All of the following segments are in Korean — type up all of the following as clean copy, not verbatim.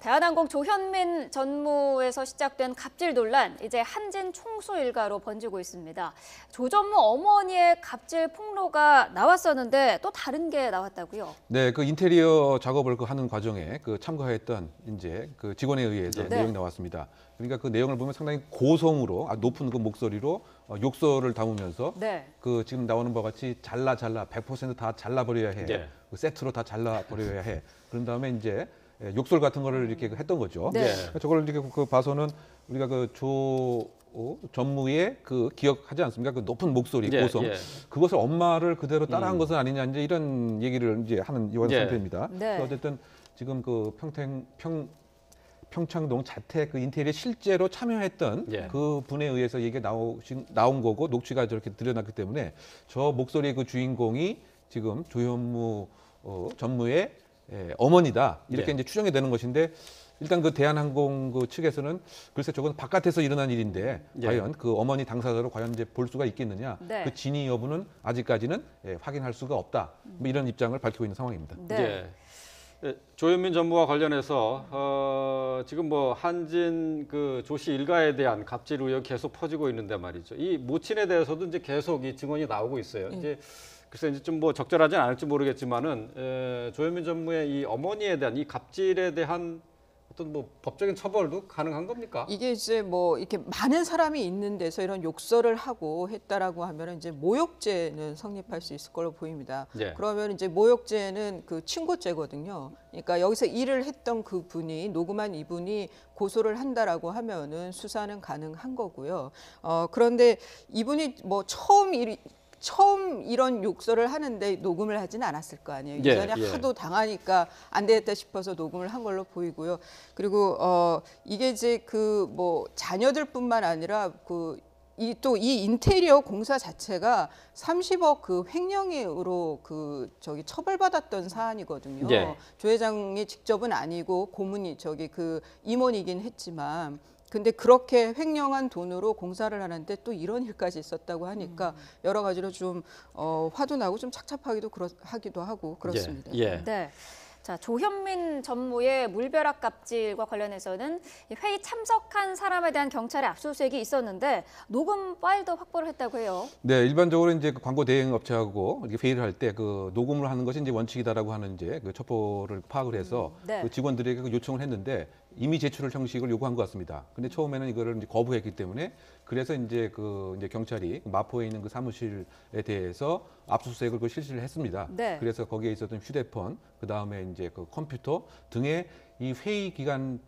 대한항공 조현민 전무에서 시작된 갑질 논란, 이제 한진 총수 일가로 번지고 있습니다. 조 전무 어머니의 갑질 폭로가 나왔었는데 또 다른 게 나왔다고요? 네, 그 인테리어 작업을 하는 과정에 참가했던 이제 그 직원에 의해서 네. 내용이 나왔습니다. 그러니까 그 내용을 보면 상당히 고성으로 높은 그 목소리로 욕설을 담으면서 네. 그 지금 나오는 바와 같이 잘라 100% 다 잘라버려야 해. 네. 그 세트로 다 잘라버려야 해. 그런 다음에 이제 욕설 같은 거를 이렇게 했던 거죠. 네. 저걸 이렇게 그 봐서는 우리가 그 조 전무의 그 기억하지 않습니까? 그 높은 목소리, 예, 고성. 예. 그것을 엄마를 그대로 따라한 것은 아니냐 이제 이런 얘기를 이제 하는 이런 예. 상태입니다. 네. 어쨌든 지금 그 평창동 자택 그 인테리어에 실제로 참여했던 예. 그 분에 의해서 얘기가 나온 거고 녹취가 저렇게 드러났기 때문에 저 목소리의 그 주인공이 지금 조현무 전무의 어머니다 이렇게 예. 이제 추정이 되는 것인데 일단 그 대한항공 그 측에서는 글쎄 저건 바깥에서 일어난 일인데 예. 과연 그 어머니 당사자를 과연 이제 볼 수가 있겠느냐 네. 그 진위 여부는 아직까지는 확인할 수가 없다 뭐 이런 입장을 밝히고 있는 상황입니다. 네. 예. 조현민 전무와 관련해서 지금 뭐 한진 그 조씨 일가에 대한 갑질 의혹 계속 퍼지고 있는데 말이죠. 이 모친에 대해서도 이제 계속 이 증언이 나오고 있어요. 이제 글쎄 이제 좀 뭐 적절하진 않을지 모르겠지만은 조현민 전무의 이 어머니에 대한 이 갑질에 대한 어떤 뭐 법적인 처벌도 가능한 겁니까? 이게 이제 뭐 이렇게 많은 사람이 있는 데서 이런 욕설을 하고 했다라고 하면 이제 모욕죄는 성립할 수 있을 걸로 보입니다. 예. 그러면 이제 모욕죄는 그 친고죄거든요. 그러니까 여기서 일을 했던 그 분이 녹음한 이분이 고소를 한다라고 하면은 수사는 가능한 거고요. 그런데 이분이 뭐 처음 이런 욕설을 하는데 녹음을 하지는 않았을 거 아니에요. 예, 예전에 예. 하도 당하니까 안 되겠다 싶어서 녹음을 한 걸로 보이고요. 그리고 이게 이제 그 뭐 자녀들뿐만 아니라 또 이 인테리어 공사 자체가 30억 그 횡령으로 처벌받았던 사안이거든요. 예. 조 회장이 직접은 아니고 고문이 그 임원이긴 했지만. 근데 그렇게 횡령한 돈으로 공사를 하는데 또 이런 일까지 있었다고 하니까 여러 가지로 좀 화도 나고 좀 하기도 하고 그렇습니다. 예. 예. 네. 자, 조현민 전무의 물벼락 갑질과 관련해서는 회의 참석한 사람에 대한 경찰의 압수수색이 있었는데 녹음 파일도 확보를 했다고 해요. 네, 일반적으로 이제 그 광고 대행 업체하고 이렇게 회의를 할 때 그 녹음을 하는 것이 이제 원칙이다라고 하는 이제 그 첩보를 파악을 해서 네. 그 직원들에게 그 요청을 했는데 이미 제출을 형식을 요구한 것 같습니다. 근데 처음에는 이거를 이제 거부했기 때문에 그래서 이제 경찰이 마포에 있는 그 사무실에 대해서 압수수색을 실시를 했습니다. 네. 그래서 거기에 있었던 휴대폰, 그 다음에 이제 그 컴퓨터 등의 이 회의 시간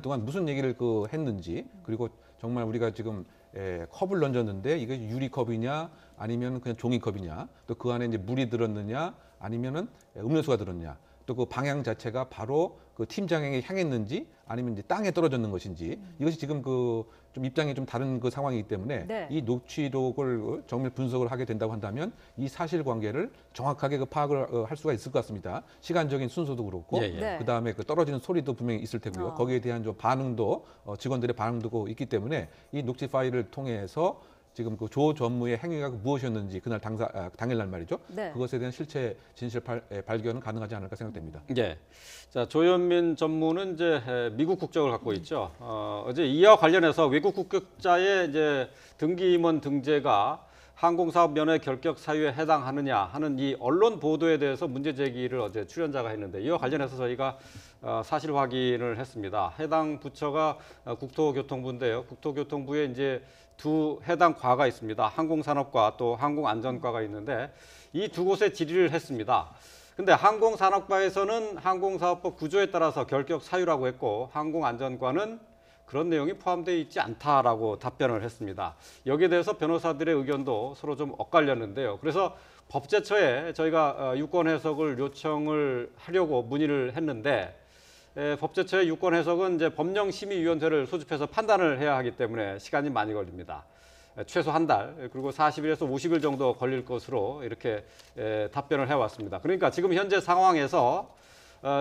동안 무슨 얘기를 했는지 그리고 정말 우리가 지금 컵을 던졌는데 이게 유리컵이냐 아니면 그냥 종이컵이냐 또 그 안에 이제 물이 들었느냐 아니면은 음료수가 들었냐 또 그 방향 자체가 바로 그 팀장에게 향했는지 아니면 이제 땅에 떨어졌는 것인지 이것이 지금 좀 입장이 좀 다른 그 상황이기 때문에 네. 이 녹취록을 정밀 분석을 하게 된다고 한다면 이 사실관계를 정확하게 파악을 할 수가 있을 것 같습니다. 시간적인 순서도 그렇고 예, 예. 네. 그다음에 떨어지는 소리도 분명히 있을 테고요. 거기에 대한 좀 반응도 직원들의 반응도 있기 때문에 이 녹취 파일을 통해서 지금 그 조 전무의 행위가 무엇이었는지 그날 당일날 말이죠. 네. 그것에 대한 실체 진실 발견은 가능하지 않을까 생각됩니다. 예. 자, 조현민 전무는 이제 미국 국적을 갖고 있죠. 어제 이와 관련해서 외국 국적자의 이제 등기 임원 등재가 항공사업 면허의 결격 사유에 해당하느냐 하는 이 언론 보도에 대해서 문제 제기를 어제 출연자가 했는데 이와 관련해서 저희가 사실 확인을 했습니다. 해당 부처가 국토교통부인데요. 국토교통부에 이제 두 해당 과가 있습니다. 항공산업과 또 항공안전과가 있는데 이 두 곳에 질의를 했습니다. 근데 항공산업과에서는 항공사업법 구조에 따라서 결격 사유라고 했고 항공안전과는 그런 내용이 포함되어 있지 않다라고 답변을 했습니다. 여기에 대해서 변호사들의 의견도 서로 좀 엇갈렸는데요. 그래서 법제처에 저희가 유권 해석을 요청을 하려고 문의를 했는데 법제처의 유권 해석은 이제 법령심의위원회를 소집해서 판단을 해야 하기 때문에 시간이 많이 걸립니다. 최소 한 달, 그리고 40일에서 50일 정도 걸릴 것으로 이렇게 답변을 해왔습니다. 그러니까 지금 현재 상황에서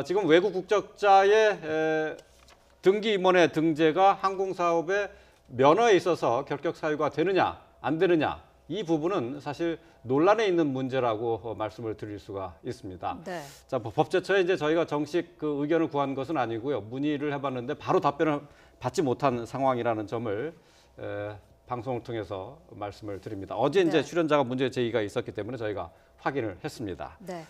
지금 외국 국적자의 등기 임원의 등재가 항공사업의 면허에 있어서 결격 사유가 되느냐 안 되느냐 이 부분은 사실 논란에 있는 문제라고 말씀을 드릴 수가 있습니다. 네. 자, 법제처에 이제 저희가 정식 그 의견을 구한 것은 아니고요. 문의를 해봤는데 바로 답변을 받지 못한 상황이라는 점을 방송을 통해서 말씀을 드립니다. 어제 이제 네. 출연자가 문제 제기가 있었기 때문에 저희가 확인을 했습니다. 네.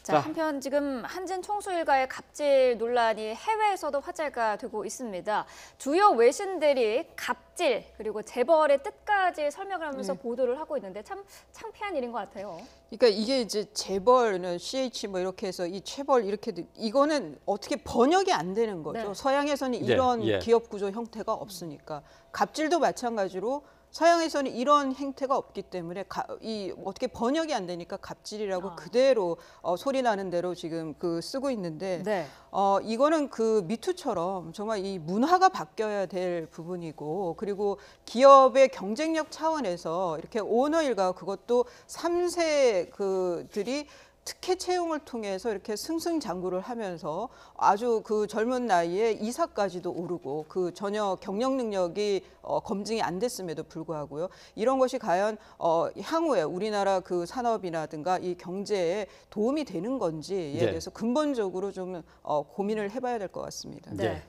자. 자, 한편 지금 한진 총수 일가의 갑질 논란이 해외에서도 화제가 되고 있습니다. 주요 외신들이 갑질 그리고 재벌의 뜻까지 설명을 하면서 보도를 하고 있는데 참 창피한 일인 것 같아요. 그러니까 이게 이제 재벌은 CH 뭐 이렇게 해서 이 체벌 이렇게 이거는 어떻게 번역이 안 되는 거죠. 네. 서양에서는 예, 이런 예. 기업 구조 형태가 없으니까 갑질도 마찬가지로 서양에서는 이런 행태가 없기 때문에 이 어떻게 번역이 안 되니까 갑질이라고 그대로 소리 나는 대로 지금 그 쓰고 있는데 네. 이거는 그 미투처럼 정말 이 문화가 바뀌어야 될 부분이고 그리고 기업의 경쟁력 차원에서 이렇게 오너 일가 그것도 3세 그들이 특혜 채용을 통해서 이렇게 승승장구를 하면서 아주 그 젊은 나이에 이사까지도 오르고 그 전혀 경영 능력이 검증이 안 됐음에도 불구하고요. 이런 것이 과연 향후에 우리나라 그 산업이라든가 이 경제에 도움이 되는 건지에 네. 대해서 근본적으로 좀 고민을 해봐야 될 것 같습니다. 네.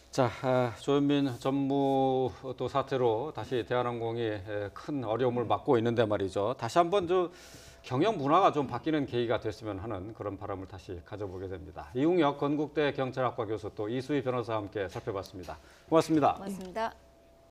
자, 조현민 전무 또 사태로 다시 대한항공이 큰 어려움을 맞고 있는데 말이죠. 다시 한번 경영 문화가 좀 바뀌는 계기가 됐으면 하는 그런 바람을 다시 가져보게 됩니다. 이웅혁 건국대 경찰학과 교수 또 이수희 변호사와 함께 살펴봤습니다. 고맙습니다. 고맙습니다.